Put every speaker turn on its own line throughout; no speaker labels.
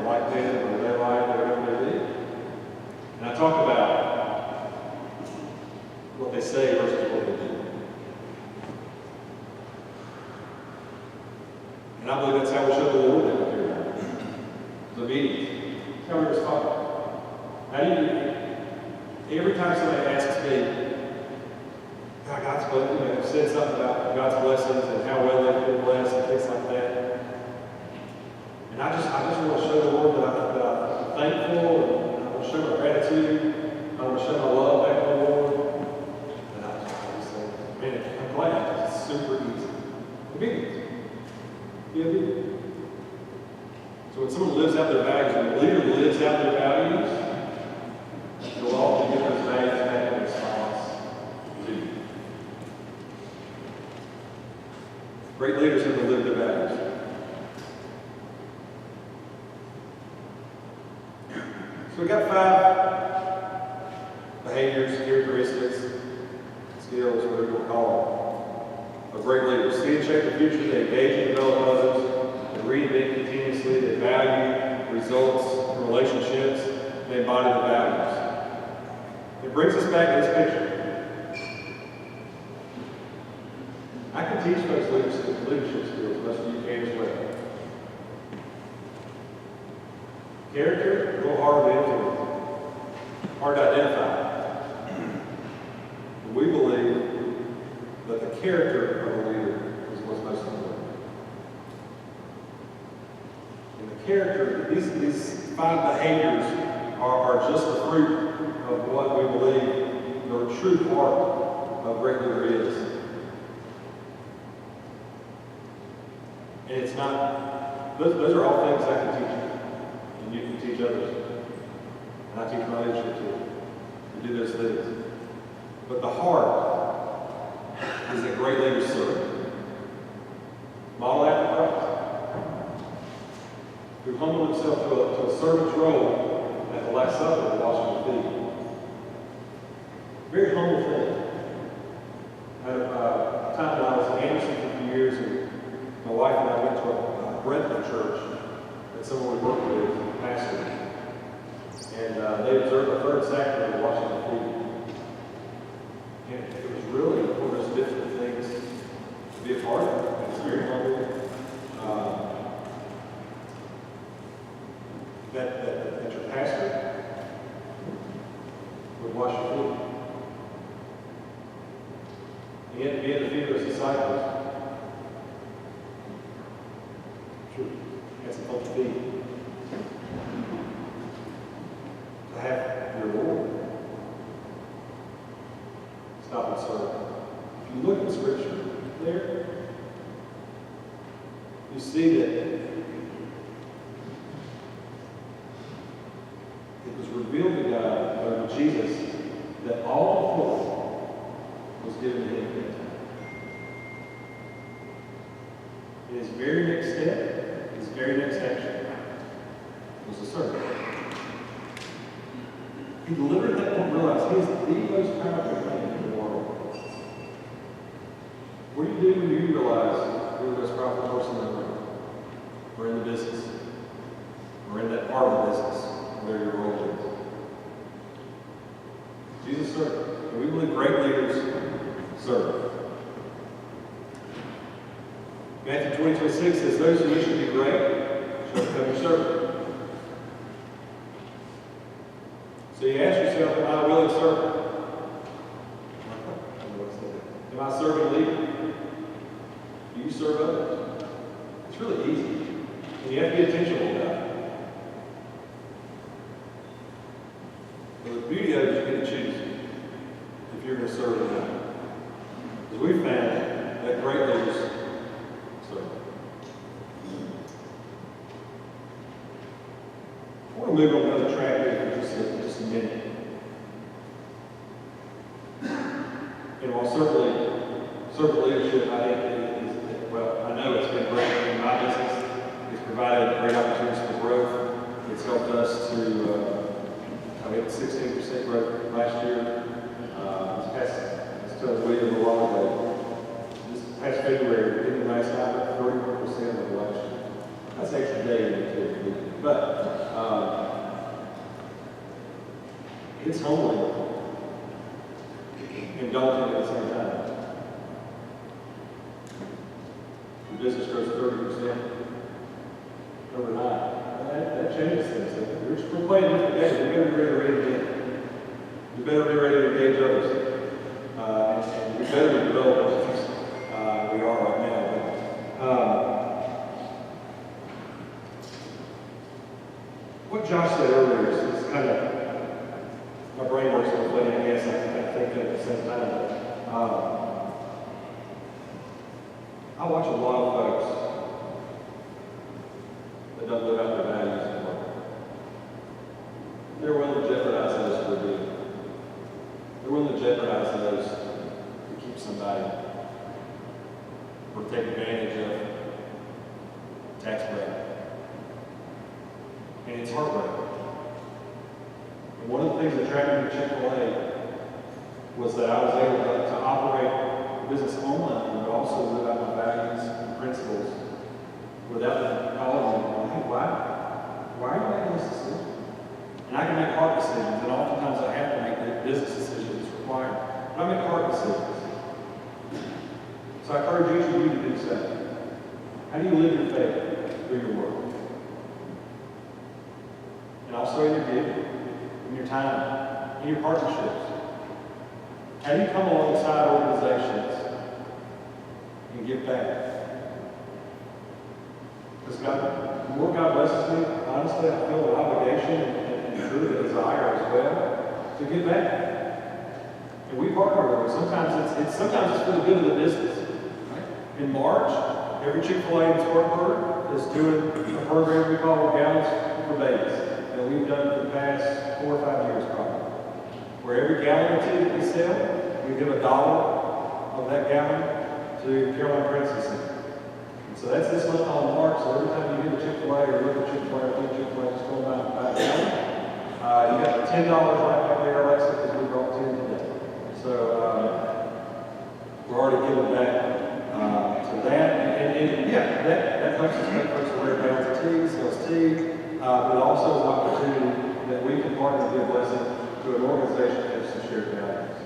like them, or they like, whatever they do. And I talk about what they say versus what they do. And I believe that's how we show the Lord that we're here. It's obedience. That's how we respond. How do you, every time somebody asks me, God's blessing, you know, said something about God's blessings and how well they've been blessed and things like that. And I just want to show the Lord that I'm thankful, and I want to show my gratitude. I want to show my love back to the Lord. And I just say, man, I'm glad. It's super easy. Obedience. Be obedient. So when someone lives out their values, when a leader lives out their values, you'll often get those values back in response to you. Great leaders have to live their values. So we got 5 behaviors, characteristics, skills, whatever you want to call them, of great leaders. See and shape the future. They engage and develop others. They reinvent continuously. They value results and relationships. They embody the values. It brings us back to this picture. I can teach folks leadership skills, most of you can as well. Character, a little hard to influence, hard to identify. But we believe that the character of a leader is what's most important. And the character, these 5 behaviors are just the fruit of what we believe the true heart of a great leader is. And it's not, those are all things I can teach you. And you can teach others. And I teach my leadership too. To do those things. But the heart is that great leaders serve. Model after Christ. Who humbled himself to a servant's role at the Last Supper, washing the feet. Very humble thing. I had a time when I was in Anderson for a few years, and my wife and I went to a Brethren church that someone we worked with, pastor. And they observed the third sacrament of washing the feet. And it was really one of those different things to be a part of. It's very humbling. That your pastor would wash your feet. He had to be at the feet of his disciples. That's a funky feet. To have your Lord stop and serve. If you look at Scripture there, you see that it was revealed to God, or to Jesus, that all authority was given to him at that time. In his very next step, his very next action, was to serve. He delivered that point and realized he is the most powerful man in the world. What do you do when you realize you're the most powerful person in the world? Or in the business? Or in that part of the business where your role is? Jesus served. And we believe great leaders serve. Matthew 20:26 says, those who wish to be great shall become your servant. So you ask yourself, am I a willing servant? Am I serving a leader? Do you serve others? It's really easy. And you have to be intentional about it. But the beauty of it is you get to choose if you're going to serve or not. Because we found that great leaders serve. I want to move on to another track here for just a minute. And while servant leadership, I think, well, I know it's been great in my business. It's provided great opportunities for growth. It's helped us to, I mean, 16% growth last year. This tells William a while ago. This past February, in the last night, 31% of the last year. That's extra day in it too. But It's humbling and daunting at the same time. The business grows 30% overnight. That changes things. We're playing different games. We've got to be ready to engage. We better be ready to engage others. And we better be developing as we are right now. What Josh said earlier is kind of, my brain works a little funny, I guess. I think at the same time. I watch a lot of folks that don't live out their values anymore. They're willing to jeopardize those for good. They're willing to jeopardize those to keep somebody or take advantage of tax break. And it's heartbreaking. And one of the things that attracted me to Chick-fil-A was that I was able to operate the business online, but also live out my values and principles without them calling me, hey, why are you making this decision? And I can make hard decisions, and oftentimes I have to make the business decisions required. But I make hard decisions. So I encourage each of you to do the same. How do you live your faith through your work? And also in your giving, in your time, in your partnerships. How do you come alongside organizations and give back? Because the more God blesses me, honestly, I feel an obligation and truly a desire as well to give back. And we partner with them. Sometimes it's for the good of the business. Right? In March, every Chick-fil-A in Spartanburg is doing a program we call Gallons for Babies. And we've done it for the past 4 or 5 years probably. Where every gallon or two that we sell, we give $1 of that gallon to Carolina Pregnancy Center. So that's this month on March. So every time you get a Chick-fil-A or look at Chick-fil-A or think Chick-fil-A, just go buy a gallon. You got $10 right back there, Alexa, because we brought 10 today. So we're already giving back to that. And yeah, that helps us make folks aware of gallons of tea, sells tea, but also is an opportunity that we can partner and be a blessing to an organization that has some shared values.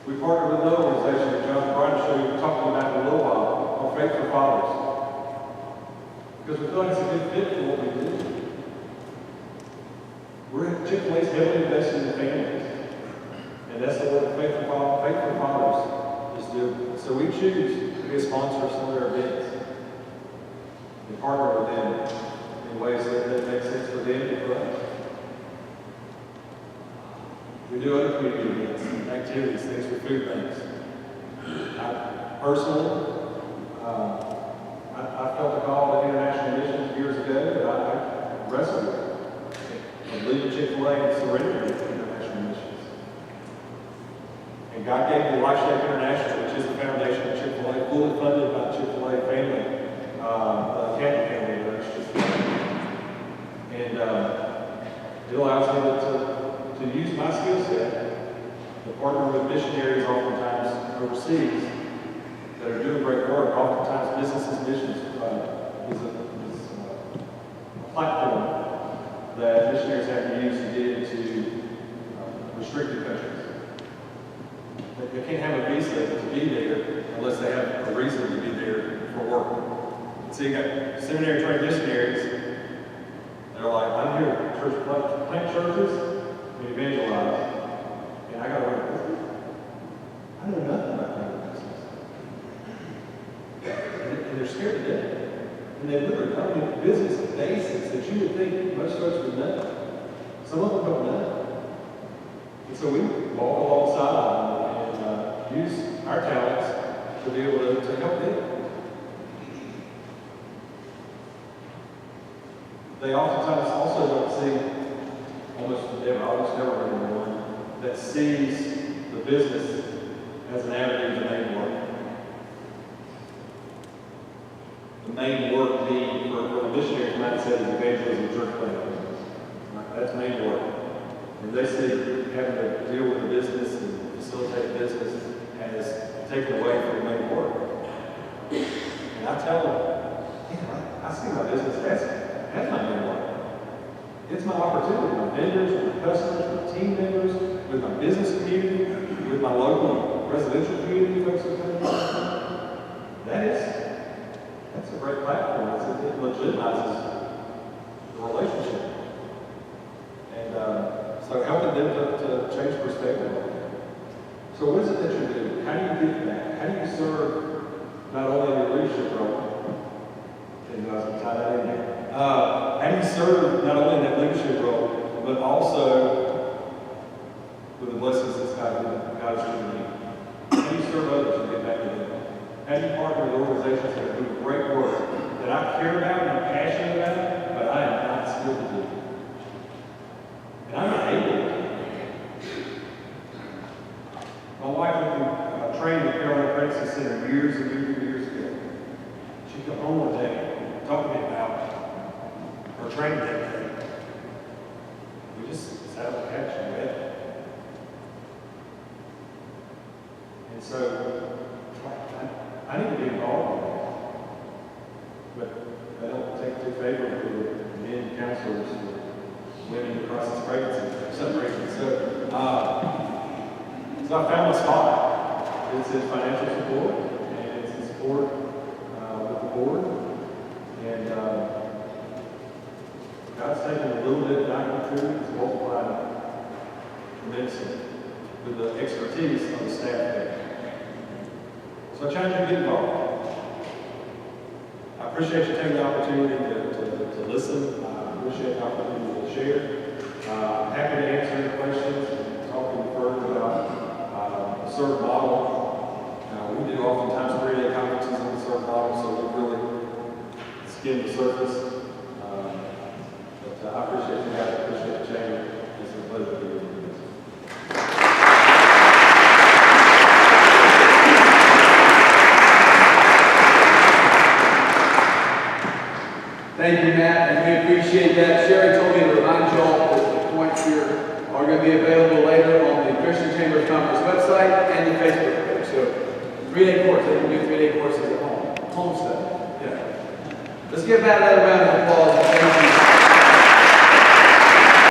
We partner with another organization that John Brian showed you talking about in a little while on Faith for Fathers. Because we feel like it's a good fit for what we do. Chick-fil-A's heavily invested in families. And that's the work Faith for Fathers is doing. So we choose to be a sponsor of some of their events and partner with them in ways that make sense for them and for us. We do other community events, activities, things for food banks. Personally, I felt a call to international missions years ago that I wrestled with. And leaving Chick-fil-A and surrendering to international missions. And God gave me Life Shape International, which is the foundation of Chick-fil-A, fully funded by the Chick-fil-A family, the Canton family, and it allows me to use my skill set to partner with missionaries oftentimes overseas that are doing great work. Oftentimes Businesses Missions is a platform that missionaries have to use to get into restricted countries. They can't have a visa to be there unless they have a reason to be there for work. So you got seminary trained missionaries that are like, I'm here to plant churches and evangelize. And I got to run a business. I know nothing about planting business. And they're scared to death. And they literally come into business basics that you would think most folks would know. Some of them don't know. And so we walk alongside and use our talents to be able to help them. They oftentimes also don't see, almost never anyone that sees the business as an avenue to main work. The main work being, for the missionaries mindset, is evangelism and church planting. That's main work. And they see having to deal with the business and facilitate business as taken away from the main work. And I tell them, I see my business as my main work. It's my opportunity with my vendors, with my customers, with my team members, with my business community, with my local residential community folks who come. That's a great platform. It legitimizes the relationship. And so helping them to change perspective on that. So what is it that you're doing? How do you get that? How do you serve not only in your leadership role, and I was going to tie that in there. How do you serve not only in that leadership role, but also with the blessings that God has given you? How do you serve others and get back to them? How do you partner with organizations that are doing great work that I care about and I'm passionate about, but I am not skilled to do? And I'm not able to do. My wife trained at Carolina Pregnancy Center years and years and years ago. She'd come home one day and talk to me about her training that day. We just sat on the couch and read. And so I need to be involved in that. But I don't take too favorably to the men counselors or women who process pregnancy for some reason. So I found my spot. It's in financial support, and it's in support with the board. And God's taken a little bit that I can contribute to multiply tremendously with the expertise of the staff there. So I challenge you to get involved. I appreciate you taking the opportunity to listen. I appreciate the opportunity to share. I'm happy to answer your questions and talk to you further about the serve model. We do oftentimes 3-day conferences on the serve model, so we really skim the surface. But I appreciate you guys. I appreciate the chamber. It's a pleasure to be with you.
Thank you, Matt, and we appreciate that. Sherry told me to remind you all that the points here are going to be available later on the Christian Chamber of Commerce website and the Facebook page. So, 3-day course. They can do 3-day courses at home. Home study. Yeah. Let's give Matt another round of applause. Thank you.